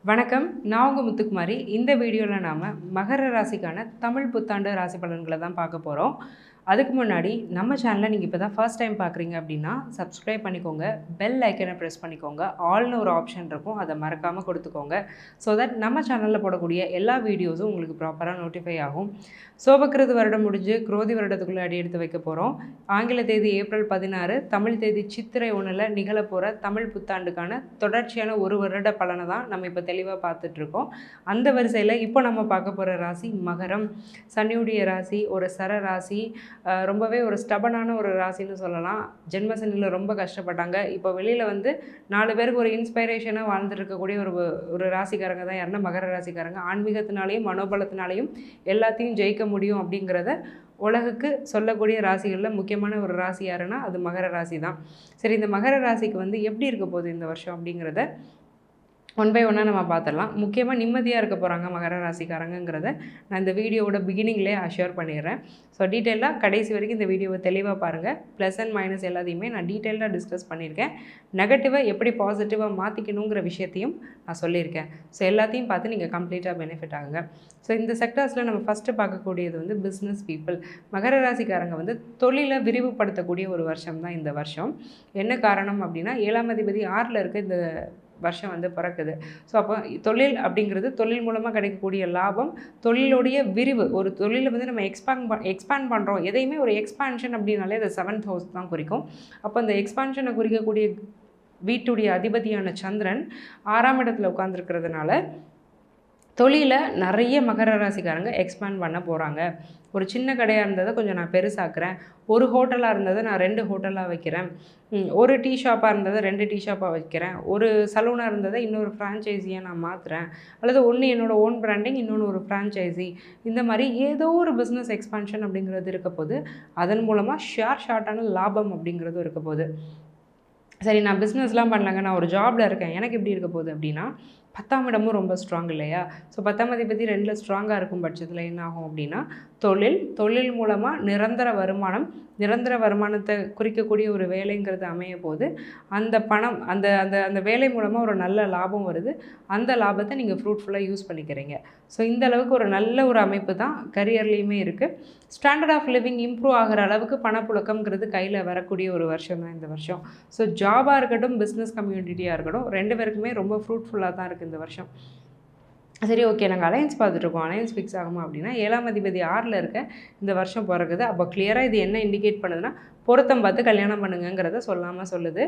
வணக்கம். நான் உங்க முத்துக்குமாரி. இந்த வீடியோவில் நாம் மகர ராசிக்கான தமிழ் புத்தாண்டு ராசி பலன்களை தான் பார்க்க போகிறோம். அதுக்கு முன்னாடி நம்ம சேனலை நீங்கள் இப்போ தான் ஃபர்ஸ்ட் டைம் பார்க்குறீங்க அப்படின்னா சப்ஸ்கிரைப் பண்ணிக்கோங்க, பெல் ஐக்கனை ப்ரெஸ் பண்ணிக்கோங்க, ஆல்னு ஒரு ஆப்ஷன் இருக்கும், அதை மறக்காமல் கொடுத்துக்கோங்க. ஸோ தட் நம்ம சேனலில் போடக்கூடிய எல்லா வீடியோஸும் உங்களுக்கு ப்ராப்பராக நோட்டிஃபை ஆகும். சோபக்கிருது வருடம் முடிஞ்சு குரோதி வருடத்துக்குள்ளே அடி எடுத்து வைக்க போகிறோம். ஆங்கில தேதி ஏப்ரல் 16, தமிழ் தேதி சித்திரை 1 நிகழப்போகிற தமிழ் புத்தாண்டுக்கான தொடர்ச்சியான ஒரு வருட பலனை தான் நம்ம இப்போ தெளிவாக பார்த்துட்ருக்கோம். அந்த வரிசையில் இப்போ நம்ம பார்க்க போகிற ராசி மகரம். சனியுடைய ராசி, ஒரு சர ராசி, ரொம்பவே ஒரு ஸ்டபனான ஒரு ராசின்னு சொல்லலாம். ஜென்மசனியில் ரொம்ப கஷ்டப்பட்டாங்க. இப்போ வெளியில் வந்து 4 பேருக்கு ஒரு இன்ஸ்பைரேஷனாக வாழ்ந்துருக்கக்கூடிய ஒரு ராசிக்காரங்க தான் யாருன்னா மகர ராசிக்காரங்க. ஆன்மீகத்தினாலேயும் மனோபலத்தினாலேயும் எல்லாத்தையும் ஜெயிக்க முடியும் அப்படிங்கிறத உலகுக்கு சொல்லக்கூடிய ராசிகளில் முக்கியமான ஒரு ராசி யாருன்னா அது மகர ராசி தான். சரி, இந்த மகர ராசிக்கு வந்து எப்படி இருக்க போகுது இந்த வருஷம் அப்படிங்கிறத ஒன் பை ஒன்னாக நம்ம பார்த்துடலாம். முக்கியமாக நிம்மதியாக இருக்க போகிறாங்க மகர ராசிக்காரங்கிறத நான் இந்த வீடியோவோட பிகினிங்லேயே அஷ்யூர் பண்ணிடுறேன். ஸோ டீட்டெயிலாக கடைசி வரைக்கும் இந்த வீடியோவை தெளிவாக பாருங்கள். ப்ளஸ் அண்ட் மைனஸ் எல்லாத்தையுமே நான் டீட்டெயிலாக டிஸ்கஸ் பண்ணியிருக்கேன். நெகட்டிவை எப்படி பாசிட்டிவாக மாற்றிக்கணுங்கிற விஷயத்தையும் நான் சொல்லியிருக்கேன். ஸோ எல்லாத்தையும் பார்த்து நீங்கள் கம்ப்ளீட்டாக பெனிஃபிட் ஆகுங்க. ஸோ இந்த செக்டர்ஸில் நம்ம ஃபஸ்ட்டு பார்க்கக்கூடியது வந்து பிஸ்னஸ் பீப்புள். மகர ராசிக்காரங்க வந்து தொழிலை விரிவுபடுத்தக்கூடிய ஒரு வருஷம் தான் இந்த வருஷம். என்ன காரணம் அப்படின்னா 7ஆம் அதிபதி 6ல் இருக்க இந்த வருஷம் வந்து பிறக்குது. ஸோ அப்போ தொழில் அப்படிங்கிறது தொழில் மூலமாக கிடைக்கக்கூடிய லாபம், தொழிலுடைய விரிவு. ஒரு தொழிலை வந்து நம்ம எக்ஸ்பேண்ட் பண்ணுறோம். எதையுமே ஒரு எக்ஸ்பான்ஷன் அப்படின்னாலே அது 7th ஹவுஸ் தான் குறிக்கும். அப்போ அந்த எக்ஸ்பான்ஷனை குறிக்கக்கூடிய வீட்டுடைய அதிபதியான சந்திரன் 6ஆம் இடத்துல உட்கார்ந்துருக்கிறதுனால தொழிலை நிறைய மகர ராசிக்காரங்க எக்ஸ்பேண்ட் பண்ண போகிறாங்க. ஒரு சின்ன கடையாக இருந்ததை கொஞ்சம் நான் பெருசாக்குறேன், ஒரு ஹோட்டலாக இருந்ததை நான் 2 ஹோட்டலாக வைக்கிறேன், ஒரு டீ ஷாப்பாக இருந்ததை 2 டீ ஷாப்பாக வைக்கிறேன், ஒரு சலூனாக இருந்ததை இன்னொரு ஃப்ரான்ச்சைஸியாக நான் மாற்றுறேன், அல்லது ஒன்று என்னோடய ஓன் பிராண்டிங், இன்னொன்று ஒரு ஃப்ரான்ச்சைஸி. இந்த மாதிரி ஏதோ ஒரு பிஸ்னஸ் எக்ஸ்பான்ஷன் அப்படிங்கிறது இருக்க போது. அதன் மூலமாக ஷார்ட்டான லாபம் அப்படிங்கிறது இருக்க போகுது. சரி, நான் பிஸ்னஸ்லாம் பண்ணலங்க, நான் ஒரு ஜாபில் இருக்கேன், எனக்கு எப்படி இருக்க போகுது அப்படின்னா 10ஆம் இடமும் ரொம்ப ஸ்ட்ராங் இல்லையா? ஸோ 10ஆம் அதிபதி 2ல் ஸ்ட்ராங்காக இருக்கும் பட்சத்தில் என்ன ஆகும் அப்படின்னா தொழில் மூலமாக நிரந்தர வருமானத்தை குறிக்கக்கூடிய ஒரு வேலைங்கிறது அமைய போது அந்த பணம் அந்த அந்த அந்த வேலை மூலமாக ஒரு நல்ல லாபம் வருது. அந்த லாபத்தை நீங்கள் ஃப்ரூட்ஃபுல்லாக யூஸ் பண்ணிக்கிறீங்க. ஸோ இந்த அளவுக்கு ஒரு நல்ல ஒரு அமைப்பு தான் கரியர்லேயுமே இருக்குது. ஸ்டாண்டர்ட் ஆஃப் லிவிங் இம்ப்ரூவ் ஆகிற அளவுக்கு பணப்புழக்கம்ங்கிறது கையில் வரக்கூடிய ஒரு வருஷம் தான் இந்த வருஷம். ஸோ ஜாபாக இருக்கட்டும், பிஸ்னஸ் கம்யூனிட்டியாக இருக்கட்டும், 2 பேருக்குமே ரொம்ப ஃப்ரூட்ஃபுல்லாக தான் இருக்குது இந்த வருஷம். சரி, ஓகே, நாங்கள் அலையன்ஸ் பார்த்துட்ருக்கோம், அலையன்ஸ் ஃபிக்ஸ் ஆகுமா அப்படின்னா 7ஆம் அதிபதி 6ல் இருக்க இந்த வருஷம் பிறகுது. அப்போ கிளியராக இது என்ன இண்டிகேட் பண்ணுதுன்னா பொருத்தம் பார்த்து கல்யாணம் பண்ணுங்கிறத சொல்லாமல் சொல்லுது.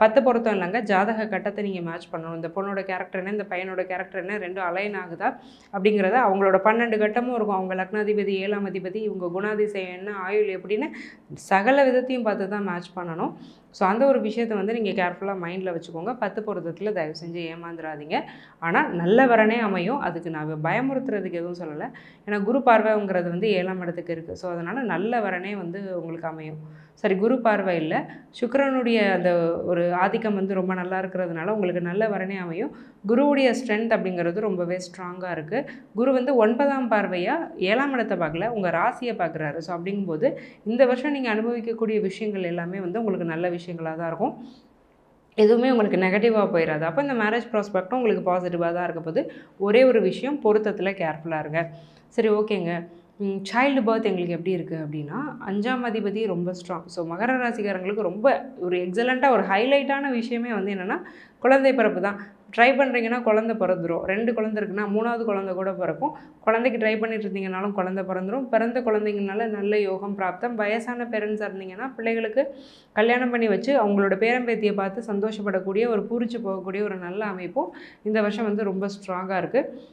10 பொருத்தம் இல்லைங்க, ஜாதக கட்டத்தை நீங்கள் மேட்ச் பண்ணணும். இந்த பொண்ணோட கேரக்டர் என்ன, இந்த பையனோட கேரக்டர் என்ன, 2 அலைன் ஆகுதா அப்படிங்கிறத அவங்களோட 12 கட்டமும் இருக்கும். அவங்க லக்னாதிபதி, 7ஆம் அதிபதி, இவங்க குணாதிசயம் என்ன, ஆயுள் எப்படின்னு சகல விதத்தையும் பார்த்து தான் மேட்ச் பண்ணணும். ஸோ அந்த ஒரு விஷயத்தை வந்து நீங்கள் கேர்ஃபுல்லாக மைண்டில் வச்சுக்கோங்க. 10 பொருத்தத்தில் தயவு செஞ்சு ஏமாந்துடாதீங்க. ஆனால் நல்ல வரனே அமையும். அதுக்கு நான் பயமுறுத்துறதுக்கு எதுவும் சொல்லலை. ஏன்னா குரு பார்வைங்கிறது வந்து 7ஆம் இடத்துக்கு இருக்குது. ஸோ அதனால் நல்ல வரனே வந்து உங்களுக்கு அமையும். சரி, குரு பார்வை இல்லை, சுக்கிரனுடைய அந்த ஒரு ஆதிக்கம் வந்து ரொம்ப நல்லா இருக்கிறதுனால உங்களுக்கு நல்ல வரனே அமையும். குருவுடைய ஸ்ட்ரென்த் அப்படிங்கிறது ரொம்பவே ஸ்ட்ராங்காக இருக்குது. குரு வந்து 9ஆம் பார்வையாக 7ஆம் இடத்தை பார்க்கல, உங்கள் ராசியை பார்க்குறாரு. ஸோ அப்படிங்கும்போது இந்த வருஷம் நீங்கள் அனுபவிக்கக்கூடிய விஷயங்கள் எல்லாமே வந்து உங்களுக்கு நல்ல விஷயங்களாக தான் இருக்கும். எதுவுமே உங்களுக்கு நெகட்டிவாக போயிடாது. அப்போ இந்த மேரேஜ் ப்ராஸ்பெக்டும் உங்களுக்கு பாசிட்டிவாக தான் இருக்க போது. ஒரே ஒரு விஷயம், பொருத்தத்தில் கேர்ஃபுல்லாக இருங்க. சரி, ஓகேங்க. சைல்டு பர்த் எங்களுக்கு எப்படி இருக்குது அப்படின்னா 5ஆம் அதிபதி ரொம்ப ஸ்ட்ராங். ஸோ மகர ராசிக்காரங்களுக்கு ரொம்ப ஒரு எக்ஸலண்ட்டாக ஒரு ஹைலைட்டான விஷயமே வந்து என்னென்னா குழந்தை பிறப்பு தான். ட்ரை பண்ணுறீங்கன்னா குழந்தை பிறந்துடும். 2 குழந்தை இருக்குன்னா 3ஆவது குழந்தை கூட பிறக்கும். குழந்தைக்கு ட்ரை பண்ணிட்டு இருந்தீங்கனாலும் குழந்தை பிறந்துடும். பிறந்த குழந்தைங்கனால நல்ல யோகம் பிராப்தம். வயசான பேரண்ட்ஸாக இருந்தீங்கன்னா பிள்ளைகளுக்கு கல்யாணம் பண்ணி வச்சு அவங்களோட பேரம்பேத்தியை பார்த்து சந்தோஷப்படக்கூடிய ஒரு பூரிச்சு போகக்கூடிய ஒரு நல்ல அமைப்பும் இந்த வருஷம் வந்து ரொம்ப ஸ்ட்ராங்காக இருக்குது.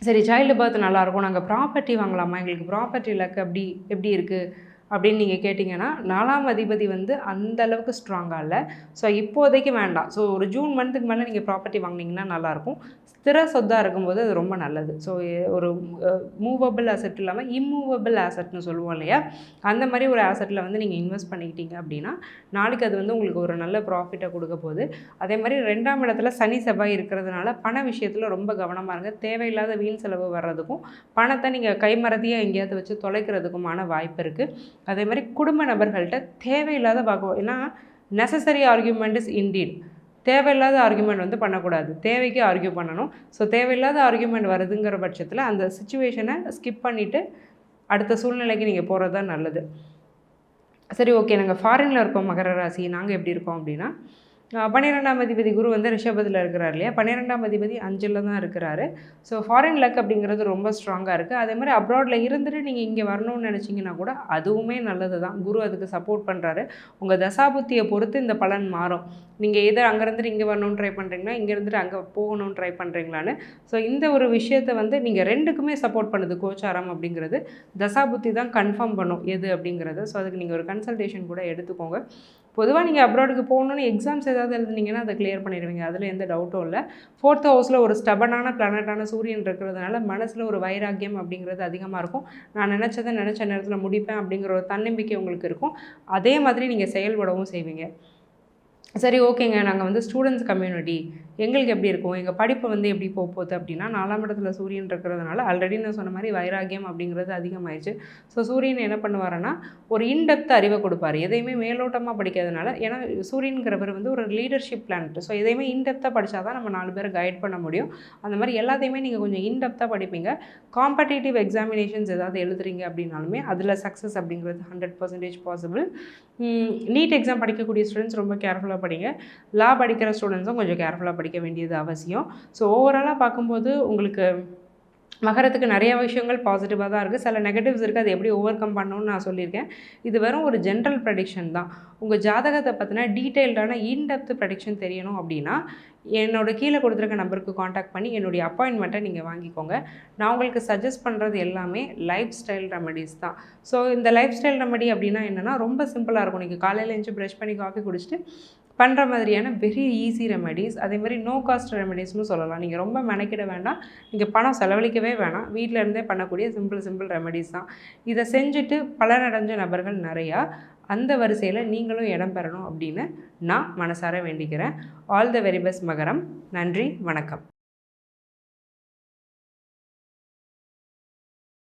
சரி, சைல்டு பர்த் நல்லாயிருக்கும், நாங்கள் ப்ராப்பர்ட்டி வாங்கலாமா, எங்களுக்கு ப்ராப்பர்ட்டி லக் எப்படி இருக்குது அப்படின்னு நீங்கள் கேட்டிங்கன்னா 4ஆம் அதிபதி வந்து அந்தளவுக்கு ஸ்ட்ராங்காக இல்லை. ஸோ இப்போதைக்கு வேண்டாம். ஸோ ஒரு ஜூன் மந்த்துக்கு மேலே நீங்கள் ப்ராப்பர்ட்டி வாங்கினீங்கன்னா நல்லாயிருக்கும். ஸ்திர சொத்தாக இருக்கும்போது அது ரொம்ப நல்லது. ஸோ ஒரு மூவபிள் ஆசெட் இல்லாமல் இம்மூவபிள் ஆசெட்னு சொல்லுவோம் இல்லையா, அந்த மாதிரி ஒரு ஆசெட்டில் வந்து நீங்கள் இன்வெஸ்ட் பண்ணிக்கிட்டீங்க அப்படின்னா நாளைக்கு அது வந்து உங்களுக்கு ஒரு நல்ல ப்ராஃபிட்டை கொடுக்க போகுது. அதே மாதிரி 2ஆம் இடத்துல சனி செவ்வாய் இருக்கிறதுனால பண விஷயத்தில் ரொம்ப கவனமாக இருங்க. தேவையில்லாத வீண் செலவு வர்றதுக்கும் பணத்தை நீங்கள் கைமறதியாக எங்கேயாவது வச்சு தொலைக்கிறதுக்குமான வாய்ப்பு இருக்குது. அதே மாதிரி குடும்ப நபர்கள்ட்ட தேவையில்லாத ஏன்னா நெசசரி ஆர்கியூமெண்ட் இஸ் இன்டீட், தேவையில்லாத ஆர்கியூமெண்ட் வந்து பண்ணக்கூடாது. தேவைக்கு ஆர்கியூ பண்ணணும். ஸோ தேவையில்லாத ஆர்கியூமெண்ட் வருதுங்கிற பட்சத்தில் அந்த சிச்சுவேஷனை ஸ்கிப் பண்ணிவிட்டு அடுத்த சூழ்நிலைக்கு நீங்கள் போகிறது தான் நல்லது. சரி, ஓகே. நாங்கள் ஃபாரினில் இருக்கோம் மகர ராசி. நாங்கள் எப்படி இருக்கோம் அப்படின்னா, 12ஆம் அதிபதி குரு வந்து ரிஷபத்தில் இருக்கிறார் இல்லையா? 12ஆம் அதிபதி 5ல் தான் இருக்கிறாரு. ஸோ ஃபாரின் லக் அப்படிங்கிறது ரொம்ப ஸ்ட்ராங்காக இருக்குது. அதே மாதிரி அப்ராடில் இருந்துட்டு நீங்கள் இங்கே வரணும்னு நினச்சிங்கன்னா கூட அதுவுமே நல்லது தான். குரு அதுக்கு சப்போர்ட் பண்ணுறாரு. உங்கள் தசாபுத்தியை பொறுத்து இந்த பலன் மாறும். நீங்கள் எதோ அங்கேருந்துட்டு இங்கே வரணும்னு ட்ரை பண்ணுறீங்களா, இங்கே இருந்துட்டு அங்கே போகணும்னு ட்ரை பண்ணுறீங்களான்னு. ஸோ இந்த ஒரு விஷயத்தை வந்து நீங்கள் 2க்குமே சப்போர்ட் பண்ணுது கோச்சாரம் அப்படிங்கிறது. தசாபுத்தி தான் கன்ஃபார்ம் பண்ணும் எது அப்படிங்கிறது. ஸோ அதுக்கு நீங்கள் ஒரு கன்சல்டேஷன் கூட எடுத்துக்கோங்க. பொதுவாக நீங்கள் அப்ராடுக்கு போகணுன்னு எக்ஸாம்ஸ் ஏதாவது எழுதுனீங்கன்னா அதை கிளியர் பண்ணிடுவீங்க. அதில் எந்த டவுட்டும் இல்லை. 4th ஹவுஸில் ஒரு ஸ்டபனான பிளானட்டான சூரியன் இருக்கிறதுனால மனசில் ஒரு வைராக்கியம் அப்படிங்கிறது அதிகமாக இருக்கும். நான் நினச்சதை நினச்ச நேரத்தில் முடிப்பேன் அப்படிங்கிற ஒரு தன்னம்பிக்கை உங்களுக்கு இருக்கும். அதே மாதிரி நீங்கள் செயல்படவும் செய்வீங்க. சரி, ஓகேங்க. நாங்கள் வந்து ஸ்டூடெண்ட்ஸ் கம்யூனிட்டி, எங்களுக்கு எப்படி இருக்கும், எங்கள் படிப்பு வந்து எப்படி போகுது அப்படின்னா, 4ஆம் இடத்துல சூரியன் இருக்கிறதுனால ஆல்ரெடி நான் சொன்ன மாதிரி வைராக்கியம் அப்படிங்கிறது அதிகமாகிடுச்சு. ஸோ சூரியன் என்ன பண்ணுவாருன்னா, ஒரு இன்டெப்த் அறிவை கொடுப்பார். எதையுமே மேலோட்டமாக படிக்கிறதுனால, ஏன்னா சூரியன்கிறவர் வந்து ஒரு லீடர்ஷிப் பிளானட். ஸோ எதையுமே இன்டெப்த்தாக படித்தா தான் நம்ம 4 பேரை கைட் பண்ண முடியும். அந்த மாதிரி எல்லாத்தையுமே நீங்கள் கொஞ்சம் இன்டெப்த்தாக படிப்பீங்க. காம்படிட்டிவ் எக்ஸாமினேஷன்ஸ் ஏதாவது எழுதுறீங்க அப்படின்னாலுமே அதில் சக்ஸஸ் அப்படிங்கிறது 100% பாசிபிள். நீட் எக்ஸாம் படிக்கக்கூடிய ஸ்டூடெண்ட்ஸ் ரொம்ப கேர்ஃபுல்லாக படிங்க. லா படிக்கிற ஸ்டூடெண்ட்ஸும் கொஞ்சம் கேர்ஃபுல்லாக படிக்க வேண்டியது அவசியம். ஸோ ஓவராலாக பார்க்கும்போது உங்களுக்கு மகரத்துக்கு நிறைய விஷயங்கள் பாசிட்டிவாக தான் இருக்குது. சில நெகட்டிவ்ஸ் இருக்குது. அது எப்படி ஓவர் கம் பண்ணணும்னு நான் சொல்லியிருக்கேன். இது வெறும் ஒரு ஜென்ரல் ப்ரெடிக்ஷன் தான். உங்கள் ஜாதகத்தை பற்றின டீட்டெயில்டான இன்டெப்த் ப்ரெடிக்ஷன் தெரியணும் அப்படின்னா என்னோட கீழே கொடுத்துருக்க நம்பருக்கு காண்டாக்ட் பண்ணி என்னுடைய அப்பாயின்மெண்ட்டை நீங்கள் வாங்கிக்கோங்க. நான் உங்களுக்கு சஜஸ்ட் பண்ணுறது எல்லாமே லைஃப் ஸ்டைல் ரெமடிஸ் தான். ஸோ இந்த லைஃப் ஸ்டைல் ரெமடி அப்படின்னா என்னென்னா ரொம்ப சிம்பிளாக இருக்கும். நீங்கள் காலையில் எழுந்து ப்ரஷ் பண்ணி காஃபி குடிச்சிட்டு பண்ணுற மாதிரியான வெரி ஈஸி ரெமெடிஸ். அதே மாதிரி நோ காஸ்ட் ரெமெடிஸ்னு சொல்லலாம். நீங்கள் ரொம்ப மெனக்கிட வேண்டாம், நீங்கள் பணம் செலவழிக்கவே வேணாம். வீட்டில் இருந்தே பண்ணக்கூடிய சிம்பிள் ரெமெடிஸ் தான். இதை செஞ்சுட்டு பலனடைஞ்ச நபர்கள் நிறையா. அந்த வரிசையில் நீங்களும் இடம் பெறணும் அப்படின்னு நான் மனசார வேண்டிக்கிறேன். ஆல் த வெரி பெஸ்ட் மகரம். நன்றி, வணக்கம்.